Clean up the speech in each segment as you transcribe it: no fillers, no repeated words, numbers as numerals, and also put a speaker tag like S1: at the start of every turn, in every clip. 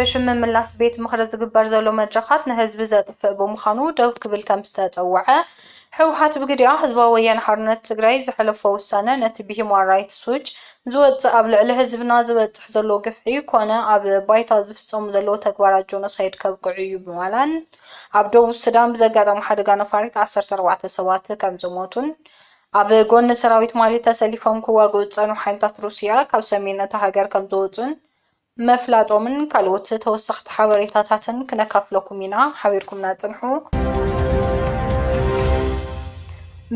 S1: بشم ملاس بيت مخرج قبر زلو مدرخات نهز بزات بمخانو دو قبل كم ستاتوعه حوحات بقدي حزبا ويان حرنت تقراي زحلفو السنة نتبيه مارايت سوج زوت قبل على حزبنا زوت زلو قفعي كونه اب بايتا زفتصم زلو تكبارات جونوسايد كبقعيو بمالان عبدو السودان بزقاطم حدقا نفاريت 14 سوات كم زموتون اب ጎን ሰራዊት ማሊ ተሰሊፎም ክዋግኡ ጸኑ ሓይልታት ሩስያ ካብ ሰሜናት ሃገር ከም ዝወጹን መፍላጦምን ካልኦት ተወሳኽቲ ሓበሬታታትን ክነካፍለኩም ኢና ሓቢርኩምና ጽንሑ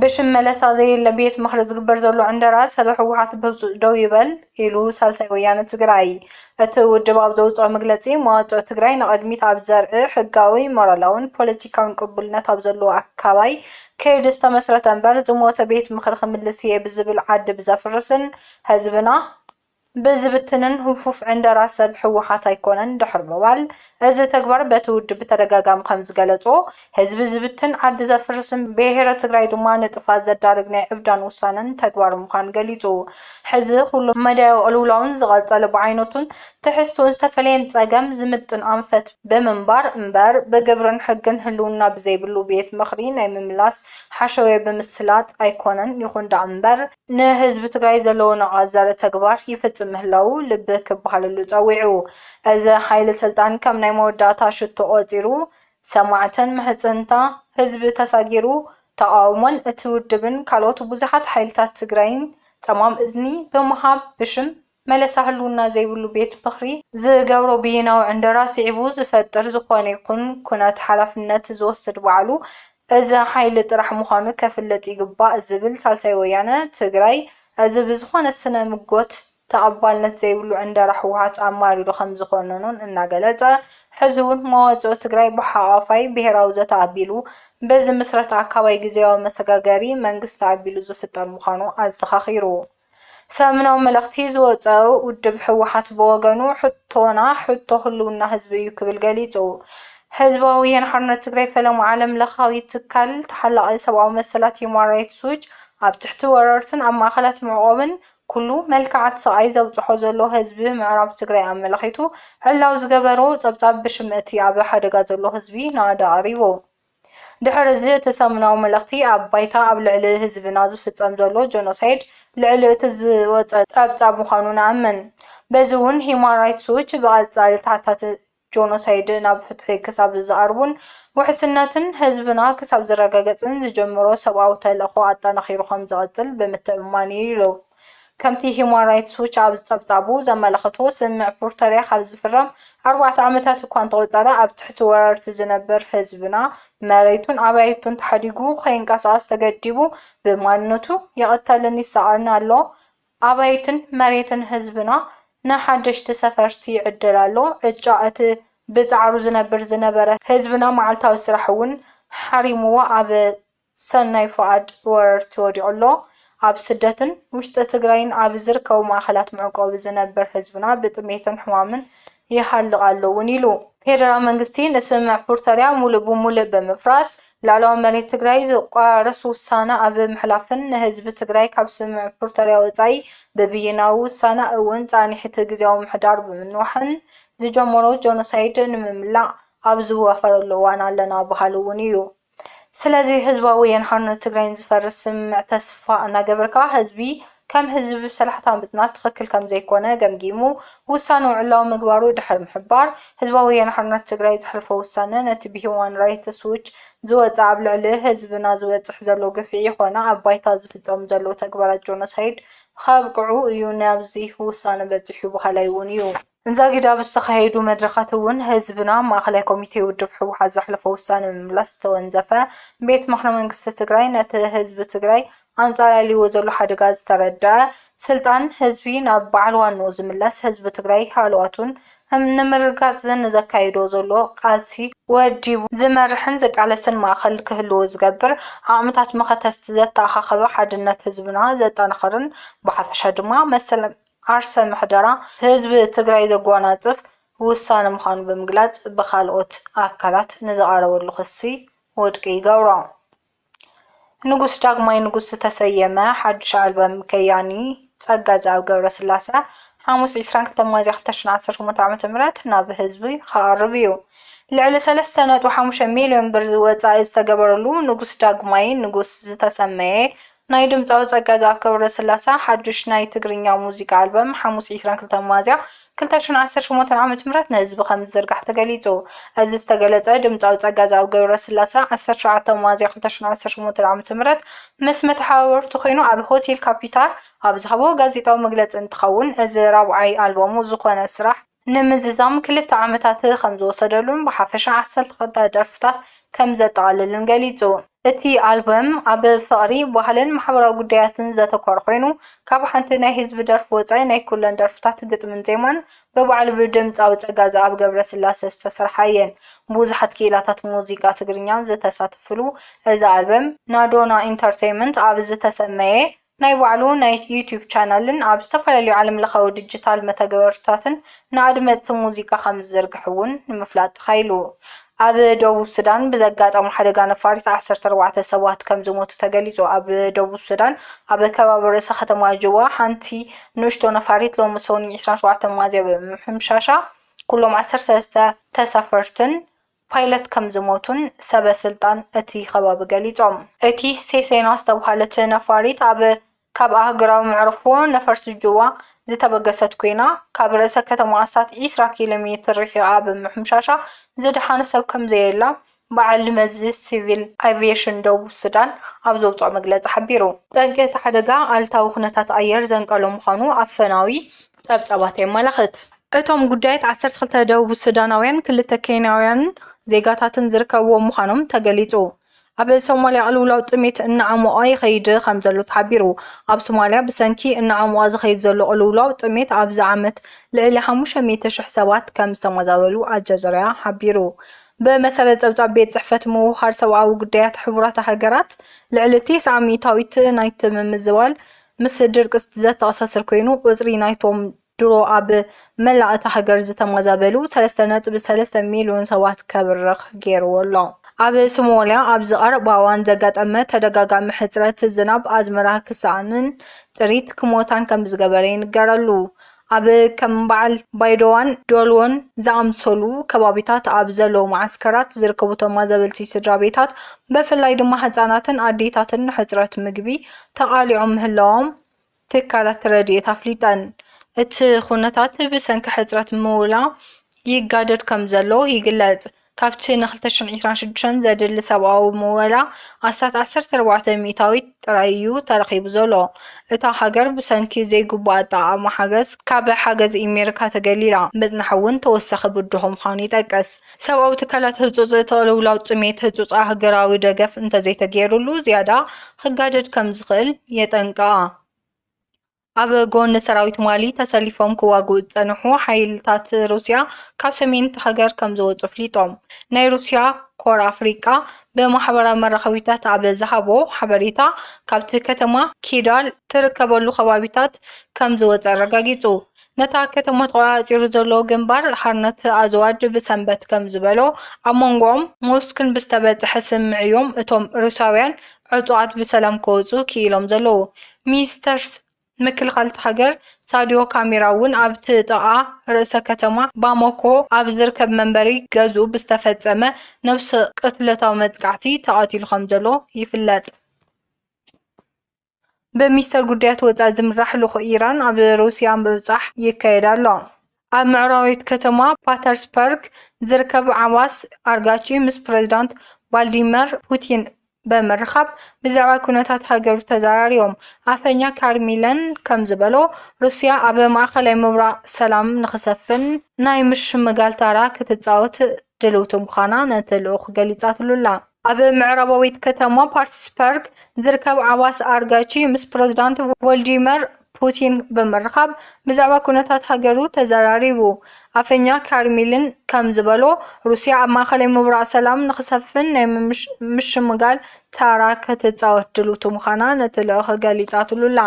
S1: بشم ملسا زي اللبيت مخرج قبر زلو عند راس سبح وحات بوزو دو يبل إلو سالسي ويانا تقراي أتو الجواب زوجو مقلتي مواتو تقراي نقدمي تاب زرع حقاوي مرالون بوليتيكاون قبولنا تاب زلو أكاوي كيدستا مسرة انبر زموات بيت مخرج ملسية بزبل عد بزافرسن هزبنا بزبتنن هفوف عند راس سبح وحات يكونن دحر بوال از تكبر بتود بترغاغام خمس غلطو حزب زبتن عد زفرسن بهره تግራይ ድማ ንጥፋት ዘዳርግ ናይ ዕብዳን ውሳነን ተግባር ምዃን ገሊጹ ሕዚ ኩሉ መዳው ቁልውላውን ዝቐጸለ ብዓይነቱን ትሕዝቶን ዝተፈለየን ጸገም ዝምጥን አንፈት በመንባር እንበር በገብረን ሕግን ህልውና ብዘይብሉ ቤት ምኽሪ ናይ ምምላስ ሓሸወ በምስላት ኣይኮነን ይኹን ዳ እንበር ንህዝቢ ትግራይ ዘለዎ ነዓዘረ ተግባር ይፍጽም ምህላው ልብ ክበሃለሉ ጸዊዑ እዚ ሓይሊ ስልጣን ከም ናይ መወዳእታ ሽቶ ቆፂሩ ሰማዕተን ምሕጽንታ ህዝቢ ተሳጊሩ ተቃውሞን እቲ ውድብን ካልኦት ብዙሓት ሓይልታት ትግራይን ጸማም እዝኒ ብምሃብ ብሽም መለሳህሉና ዘይብሉ ቤት ምኽሪ ዝገብሮ ብይናው ዕንደራስ ይዕቡ ዝፈጥር ዝኾነ ይኩን ኩነት ሓላፍነት ዝወስድ በዓሉ እዚ ሓይሊ ጥራሕ ምዃኑ ከፍለጥ ይግባእ ዝብል ሳልሳይ ወያነ ትግራይ እዚ ብዝኾነ ስነ ምጎት ተቀባልነት ዘይብሉ ዕንደራ ሕወሓት አማሪሩ ከም ዝኾነኑን እናገለጸ ሕዝቡን መዋጽኦ ትግራይ ብሓፋይ ብሄራዊ ዘተ አቢሉ በዚ ምስረት አካባቢ ጊዜያዊ መሰጋገሪ መንግስት አቢሉ ዝፍጠር ምዃኑ አዘኻኺሩ ሰምናው መልእኽቲ ዝወጸው ውድብ ሕወሓት በወገኑ ሕቶና ሕቶ ህልውና ህዝቢ እዩ ክብል ገሊጹ ህዝባዊ ሓርነት ትግራይ ፈለሙ ዓለም ለኻዊ ትካል ተሓላቂ ሰብአዊ መሰላት ሁማን ራይትስ ዎች ኣብ ትሕቲ ወረርትን ኣብ ማእኸላት ምዕቆብን ኩሉ መልክዓት ሰቃይ ዘብጽሖ ዘሎ ህዝቢ ምዕራብ ትግራይ አመለኺቱ ዕላው ዝገበሮ ጸብጻብ ብሽምእቲ ኣብ ሓደጋ ዘሎ ህዝቢ ናዳ ቀሪቡ ድሕሪ እዚ ተሰምናው መልእኽቲ ኣብ ባይታ ኣብ ልዕሊ ህዝብና ዝፍጸም ዘሎ ጆኖሳይድ ልዕሊ እቲ ዝወጸ ጸብጻብ ምዃኑ ንኣምን በዚ እውን ሁማን ራይትስ ዎች ብቐጻልታታት ጆኖሳይድ ናብ ፍትሒ ክሳብ ዝቐርቡን ውሕስነትን ህዝብና ክሳብ ዝረጋገጽን ዝጀመሮ ሰብኣዊ ተልእኾ ኣጠናኺሩ ከም ዝቐጽል ብምትእምማን ኢሉ ከምቲ ሁማን ራይትስ ዎች ኣብ ጸብጻቡ ዘመለኽቶ ስምዕ ፕሪቶሪያ ካብ ዝፍረም 4 ዓመታት እኳ እንተቆጸረ ኣብ ትሕቲ ወረርቲ ዝነበር ህዝብና መሬቱን ኣባይቱን ተሓዲጉ ከይንቀሳቐስ ተገዲቡ ብማንነቱ ይቕተልን ይሰቐልን ኣሎ ኣባይትን መሬትን ህዝብና ንሓደሽቲ ሰፈርቲ ይዕድል ኣሎ ዕጫ እቲ ብጻዕሩ ዝነበረ ህዝብና መዓልታዊ ስራሕ እውን ሓሪምዎ ኣብ ሰናይ ፍቓድ ወረርቲ ወዲቑ ኣሎ ኣብ ስደትን ውሽጢ ትግራይን ኣብ ዝርከቡ ማእኸላት ምዕቆብ ዝነበር ህዝብና ብጥሜትን ሕማምን ይሃልቕ ኣለውን ኢሉ ፌደራል መንግስቲ ንስምዕ ፕሪቶሪያ ሙሉእ ብሙሉእ ብምፍራስ ላዕለዋይ መሬት ትግራይ ዝቋረስ ውሳነ ኣብ ምሕላፍን ንህዝቢ ትግራይ ካብ ስምዕ ፕሪቶሪያ ወጻኢ ብብይናዊ ውሳነ እውን ጻኒሕቲ ጊዜያዊ ምሕዳር ብምንዋሕን ዝጀመሮ ጆኖሳይድ ንምምላእ ኣብ ዝዋፈረሉ እዋን ኣለና በሃሉ እውን እዩ ስለዚ ህዝባዊ ሓርነት ትግራይ ዝፈርስ ስምዕ ተስፋ እናገበርካ ህዝቢ ከም ህዝቢ ብሰላሕታ ምጽናት ትኽክል ከም ዘይኮነ ገምጊሙ ውሳነ ዕላው ምግባሩ ድሕሪ ምሕባር ህዝባዊ ሓርነት ትግራይ ዝሕልፎ ውሳነ ነቲ ብሁማን ራይትስ ዎች ዝወጽእ ኣብ ልዕሊ ህዝብና ዝወጽሕ ዘሎ ግፍዒ ይኾነ ኣብ ባይታ ዝፍጸሙ ዘሎ ተግባራት ጆኖሳይድ ከብቅዑ እዩ ናብዚ ውሳነ በፂሑ በሃላይ እውን እዩ እንዛጊዳ ብዝተኻየዱ መድረኻት እውን ህዝብና ማእኸላይ ኮሚቴ ውድብ ሕወሓት ዘሕለፈ ውሳነ ምምላስ ተወንዘፈ ቤት ምኽሪ መንግስቲ ትግራይ ነቲ ህዝቢ ትግራይ አንጻራሊዎ ዘሎ ሓደጋ ዝተረድአ ስልጣን ህዝቢ ናብ በዓል ዋንኡ ዝምላስ ህዝቢ ትግራይ ሃልዋቱን ንምርጋጽ ዘካይዶ ዘሎ ቃልሲ ወዲቡ ዝመርሕን ዝቃለስን ማእኸል ክህልዎ ዝገብር ዓቕምታት መኸተስቲ ዘተኣኻኸበ ሓድነት ህዝብና ዘጠናኽርን ብሓፈሻ ድማ መሰለ ዓርሰ ምሕደራ ህዝቢ ትግራይ ዘጓናጽፍ ውሳነ ምዃኑ ብምግላጽ ብኻልኦት ኣካላት ንዝቐረበሉ ክሲ ውድቂ ይገብሮ ንጉስ ዳግማይ ንጉስ ተሰየመ ሓድሽ ኣልበም ከያኒ ጸጋዛው ገብረስላሴ حموس 22 ميزان 2018 عام ناب حزبي خاربيو لعل 3.5 مليون بر وጻኢ ዝተገበረሉ ንጉስ ዳግማይ ንጉስ ዝተሰመየ ናይ ድምፃዊ ጸጋዛብ ገብረስላሴ ሓድሽ ናይ ትግርኛ ሙዚቃ ኣልበም ሓሙስ 22 ሚያዝያ 2018 ዓ.ም ንህዝቢ ከም ዝዝርጋሕ ተገሊጹ። እዚ ዝተገለጸ ድምፃዊ ጸጋዛብ ገብረስላሴ 17 ሚያዝያ 2018 ዓ.ም ምስ መተሓወርቱ ኮይኑ ኣብ ሆቴል ካፒታል ኣብ ዝኸቦ ጋዜጣዊ መግለጺ እንትኸውን እዚ ራብዓይ ኣልበሙ ዝኾነ ስራሕ ንምዝዛም 2 ዓመታት ከም ዝወሰደሉን ብሓፈሻ 12 ደርፍታት ከም ዘጠቓልልን ገሊጹ። እቲ ኣልበም ኣብ ፍቕሪ ባህልን ማሕበራዊ ጉዳያትን ዘተኮረ ኮይኑ ካብ ሓንቲ ናይ ህዝቢ ደርፊ ወጻኢ ናይ ኩለን ደርፍታት ግጥምን ዜማን በባዕሉ ብድምፃዊ ጸጋዛብ ገብረስላሴ ዝተሰርሓ እየን። ብዙሓት ክኢላታት ሙዚቃ ትግርኛን ዝተሳተፍሉ እዚ ኣልበም ናዶና ኢንተርቴይንመንት ኣብ ዝተሰመየ ናይ ባዕሉ ናይ ዩቲዩብ ቻናልን ኣብ ዝተፈላለዩ ዓለም ለኻዊ ዲጂታል መተግበርታትን ንኣድመፅቲ ሙዚቃ ከም ዝዘርግሕ እውን ንምፍላጥ ተኻኢሉ። ኣብ ደቡብ ሱዳን ብዘጋጠሙ ሓደጋ ነፋሪት 14 ሰባት ከም ዝሞቱ ተገሊጹ። ኣብ ደቡብ ሱዳን ኣብ ከባቢ ርእሰ ከተማ ጅዋ ሓንቲ ንእሽቶ ነፋሪት ሎሚ ሰኒ 27 ሚያዝያ ብምሕምሻሻ ኩሎም 13 ተሳፈርትን ፓይለት ከም ዝሞቱን ሰበስልጣን እቲ ከባቢ ገሊጾም። እቲ ሴሴና ዝተባህለት ነፋሪት ካብ ኣህጉራዊ መዕርፎ ነፈርቲ ጅዋ ዝተበገሰት ኮይና ካብ ርእሰ ከተማ ኣስታት 20 ኪሎ ሜትር ርሒቓ ብምሕምሻሻ ዝደሓነ ሰብ ከም ዘየላ በዓል መዚ ሲቪል ኣቪዬሽን ደቡብ ሱዳን ኣብ ዘውፅኦ መግለፂ ሓቢሩ። ጠንቂ እቲ ሓደጋ ኣልታዊ ኩነታት ኣየር ዘንቀሎ ምዃኑ ኣፈናዊ ጸብጻባት የመላኽት። እቶም ጉዳያት 12 ደቡብ ሱዳናውያን 2 ኬንያውያንን ዜጋታትን ዝርከብዎም ምዃኖም ተገሊጹ። ኣብ ሶማልያ ቅልውላው ጥሜት እናዓመቐ ይኸይድ ከም ዘሎ ተሓቢሩ። ኣብ ሶማልያ ብሰንኪ እናዓመቐ ዝኸይድ ዘሎ ቅልውላው ጥሜት ኣብዚ ዓመት ልዕሊ 500,000 ሰባት ከም ዝተመዛበሉ ኣልጀዚራ ሓቢሩ። በመሰረት ጸብጻብ ቤት ጽሕፈት ምውሃር ሰብኣዊ ጉዳያት ሕቡራት ሃገራት ልዕሊ 900ዊት ናይቲ ምምዝባል ምስ ድርቂ ዘተኣሳሰር ኮይኑ ቁጽሪ ናይቶም ድሮ ኣብ መላእታ ሃገር ዝተመዛበሉ 3.3 ሚልዮን ሰባት ከብርኽ ገይርዎ ኣሎ። ኣብ ሶማልያ ኣብ ዝቐረባ እዋን ዘጋጠመ ተደጋጋሚ ሕፅረት ዝናብ ኣዝመራ ክሳእንን ጥሪት ክሞታን ከም ዝገበረ ይንገረሉ። ኣብ ከም በዓል ባይዶዋን ዶልዎን ዝኣምሰሉ ከባቢታት ኣብ ዘለዉ ማዓስከራት ዝርከቡ ተመዛበልቲ ስድራ ቤታት ብፍላይ ድማ ህፃናትን ኣዴታትን ሕፅረት ምግቢ ተቓሊዖም ምህላዎም ትካላት ረድኤት ኣፍሊጠን። እቲ ኩነታት ብሰንኪ ሕፅረት ምውላዕ ይጋደድ ከም ዘሎ ይግለጽ። ካብቲ ን2026 ዘድሊ ሰብኣዊ ምውላዕ 14 ሚእታዊት ጥራይ እዩ ተረኺቡ ዘሎ። እታ ሃገር ብሰንኪ ዘይግባእ ኣጠቓቕማ ሓገዝ ካብ ሓገዝ ኣሜሪካ ተገሊላ ምጽናሕ እውን ተወሳኺ ብድሆ ምዃኑ ይጠቅስ። ሰብኣዊ ትካላት ህጹጽ ተቕልውላው ጥሜት ህጹጽ ሃገራዊ ደገፍ እንተዘይተገይሩሉ ዝያዳ ክጋደድ ከም ዝኽእል የጠንቅቓ። ኣብ ጎኒ ሰራዊት ማሊ ተሰሊፎም ክዋግኡ ዝጸንሑ ሓይልታት ሩስያ ካብ ሰሜን ሃገር ከም ዝወጹ ኣፍሊጦም። ናይ ሩስያ ኮር ኣፍሪቃ ብማሕበራዊ መራኸቢታት ኣብ ዝሃቦ ሓበሬታ ካብቲ ከተማ ኪዳል ትርከበሉ ከባቢታት ከም ዝወጸ ኣረጋጊጹ። ነታ ከተማ ተቆጻጺሩ ዘሎ ግንባር ሓርነት ኣዝዋድ ብሰንበት ከም ዝበሎ ኣብ መንጎኦም ሞስክን ብዝተበጽሐ ስምዕዮም እቶም ሩሳውያን ዕጡቓት ብሰላም ክወጹ ክኢሎም ዘለዉ። ሚኒስተር ምክልኻል ሃገር ሳድዮ ካሜራ እውን ኣብቲ ጥቓ ርእሰ ከተማ ባማኮ ኣብ ዝርከብ መንበሪ ገዝኡ ብዝተፈጸመ ነብሲ ቅትለታዊ መጥቃዕቲ ተቐቲሉ ከም ዘሎ ይፍለጥ። በሚኒስተር ጉዳያት ወጻኢ ዝምራሕ ልኡኽ ኢራን ኣብ ሩስያ ምብጻሕ ይካየድ ኣሎ። ኣብ ምዕራባዊት ከተማ ፓተርስበርግ ዝርከብ ዓዋስ ኣርጋቺ ምስ ፕረዚዳንት ቭላዲሚር ፑቲን በመርኻብ ብዛዕባ ኩነታት ሃገሩ ተዘራሪቦም። ኣፈኛ ካርሚለን ከም ዝበሎ ሩስያ ኣብ ማእኸላይ ምብራቕ ሰላም ንኽሰፍን ናይ ምሽምጋል ታራ ክትጻወት ድልውቲ ምዃና ነቲ ልኡኽ ገሊጻትሉላ። ኣብ ምዕራባዊት ከተማ ፓተርስበርግ ዝርከብ ዓዋስ ኣርጋቺ ምስ ፕረዚዳንት ቮልዲሚር ፑቲን በመርኻብ ብዛዕባ ኩነታት ሃገሩ ተዘራሪቡ። ኣፈኛ ካርሚልን ከም ዝበሎ ሩስያ ኣብ ማእኸላይ ምብራቕ ሰላም ንኽሰፍን ናይ ምሽምጋል ታራ ክትጻወት ድልውቲ ምዃና ነቲ ልኡኽ ገሊጻትሉላ።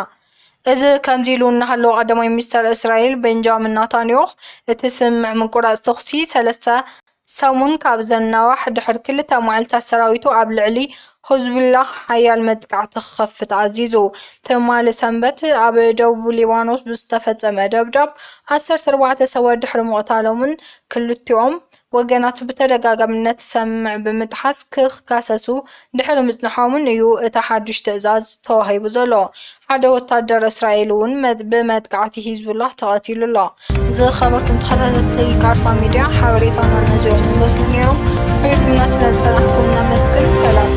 S1: እዚ ከምዚ ኢሉ እናሃለወ ቀዳማይ ሚኒስተር እስራኤል ቤንጃሚን ኔታንያሁ እቲ ስምምዕ ምቁራጽ ተኹሲ 3 ሰሙን ካብ ዘናዋሕ ድሕሪ 2 መዓልታት ሰራዊቱ ኣብ ልዕሊ حزب حيال مدقعت خفت عزيزو تمال سنبت أبدو ليبانوس بستفزم دبدب 14 سواد ድሕሪ ምቕታሎምን ክልቲኦም ወገናቱ ብተደጋጋምነት ሰምዕ ብምጥሓስ ክካሰሱ ድሕሪ ምጽንሖምን እዩ እቲ ሓድሽ ትእዛዝ ተዋሂቡ ዘሎ ሓደ ወታደር እስራኤል እውን ብመጥቃዕቲ ሂዝቡላህ ተቐቲሉ ኣሎ ዝኸበርኩም ተኸታተልቲ ቃርፋ ሚድያ ሓበሬታና ነዚኦም ይመስሉ ነይሮም ሕይወትና ስለዝፀናሕኩም ነመስግን ሰላም